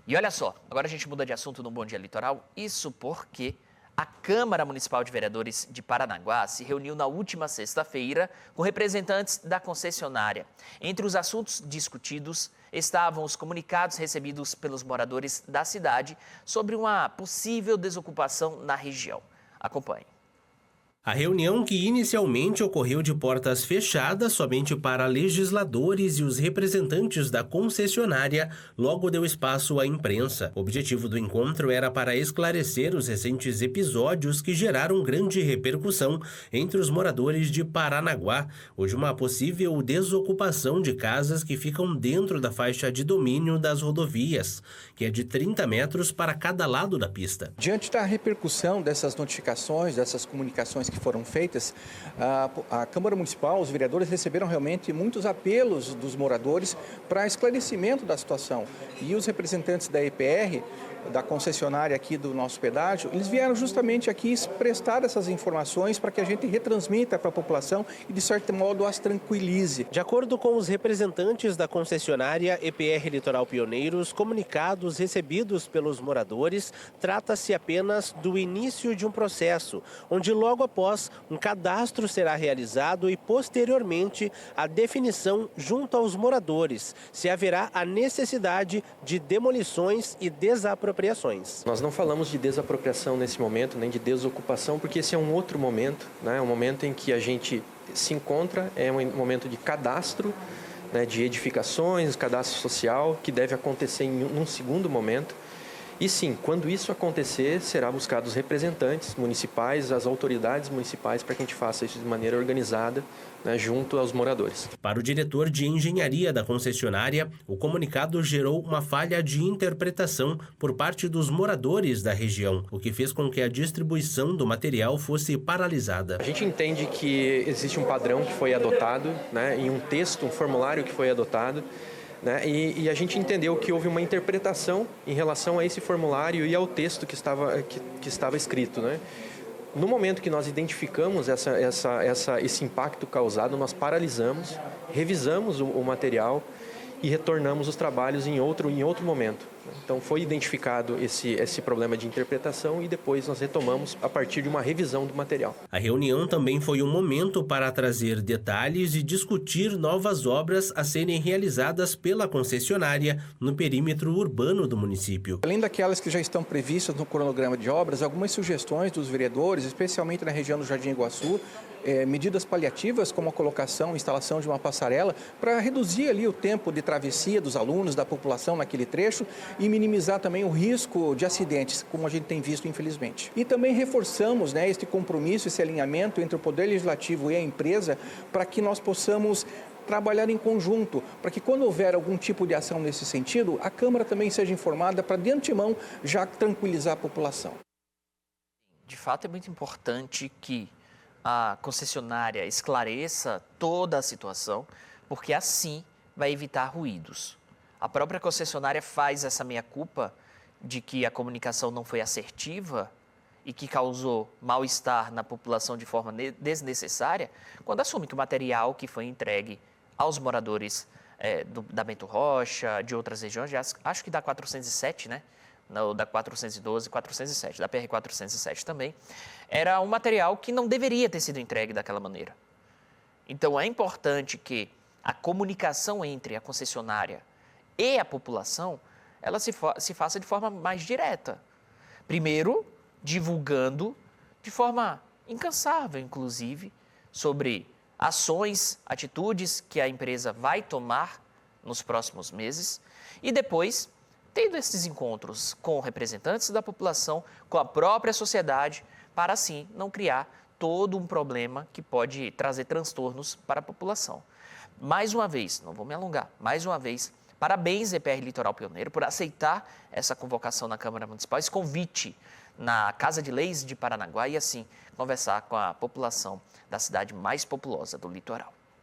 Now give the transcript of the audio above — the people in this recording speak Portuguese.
E olha só, agora a gente muda de assunto no Bom Dia Litoral, isso porque a Câmara Municipal de Vereadores de Paranaguá se reuniu na última sexta-feira com representantes da concessionária. Entre os assuntos discutidos estavam os comunicados recebidos pelos moradores da cidade sobre uma possível desocupação na região. Acompanhe. A reunião, que inicialmente ocorreu de portas fechadas somente para legisladores e os representantes da concessionária, logo deu espaço à imprensa. O objetivo do encontro era para esclarecer os recentes episódios que geraram grande repercussão entre os moradores de Paranaguá. Hoje, uma possível desocupação de casas que ficam dentro da faixa de domínio das rodovias, que é de 30 metros para cada lado da pista. Diante da repercussão dessas notificações, dessas comunicações que foram feitas, a Câmara Municipal, os vereadores receberam realmente muitos apelos dos moradores para esclarecimento da situação. E os representantes da EPR, da concessionária aqui do nosso pedágio, eles vieram justamente aqui prestar essas informações para que a gente retransmita para a população e, de certo modo, as tranquilize. De acordo com os representantes da concessionária EPR Litoral Pioneiros, comunicados recebidos pelos moradores, trata-se apenas do início de um processo, onde logo após um cadastro será realizado e, posteriormente, a definição junto aos moradores, se haverá a necessidade de demolições e desapropriações. Nós não falamos de desapropriação nesse momento, nem de desocupação, porque esse é um outro momento, né? Um momento em que a gente se encontra, é um momento de cadastro, né, de edificações, cadastro social, que deve acontecer em um segundo momento. E sim, quando isso acontecer, será buscado os representantes municipais, as autoridades municipais, para que a gente faça isso de maneira organizada, né, junto aos moradores. Para o diretor de engenharia da concessionária, o comunicado gerou uma falha de interpretação por parte dos moradores da região, o que fez com que a distribuição do material fosse paralisada. A gente entende que existe um padrão que foi adotado, né, em um texto, um formulário que foi adotado, né, e a gente entendeu que houve uma interpretação em relação a esse formulário e ao texto que estava escrito, né? No momento que nós identificamos esse impacto causado, nós paralisamos, revisamos o material e retornamos os trabalhos em outro momento. Então foi identificado esse problema de interpretação e depois nós retomamos a partir de uma revisão do material. A reunião também foi um momento para trazer detalhes e discutir novas obras a serem realizadas pela concessionária no perímetro urbano do município. Além daquelas que já estão previstas no cronograma de obras, algumas sugestões dos vereadores, especialmente na região do Jardim Iguaçu, medidas paliativas como a colocação e instalação de uma passarela para reduzir ali o tempo de travessia dos alunos, da população naquele trecho e minimizar também o risco de acidentes, como a gente tem visto, infelizmente. E também reforçamos, né, este compromisso, esse alinhamento entre o Poder Legislativo e a empresa para que nós possamos trabalhar em conjunto, para que quando houver algum tipo de ação nesse sentido, a Câmara também seja informada para de antemão já tranquilizar a população. De fato, é muito importante que a concessionária esclareça toda a situação, porque assim vai evitar ruídos. A própria concessionária faz essa meia-culpa de que a comunicação não foi assertiva e que causou mal-estar na população de forma desnecessária, quando assume que o material que foi entregue aos moradores da Bento Rocha, de outras regiões, acho que da 407, né? Da 412 e 407, da PR 407 também, era um material que não deveria ter sido entregue daquela maneira. Então, é importante que a comunicação entre a concessionária e a população, ela se faça de forma mais direta. Primeiro, divulgando de forma incansável, inclusive, sobre ações, atitudes que a empresa vai tomar nos próximos meses e depois tendo esses encontros com representantes da população, com a própria sociedade, para assim não criar todo um problema que pode trazer transtornos para a população. Mais uma vez, não vou me alongar, mais uma vez, parabéns EPR Litoral Pioneiro por aceitar essa convocação na Câmara Municipal, esse convite na Casa de Leis de Paranaguá e assim conversar com a população da cidade mais populosa do litoral.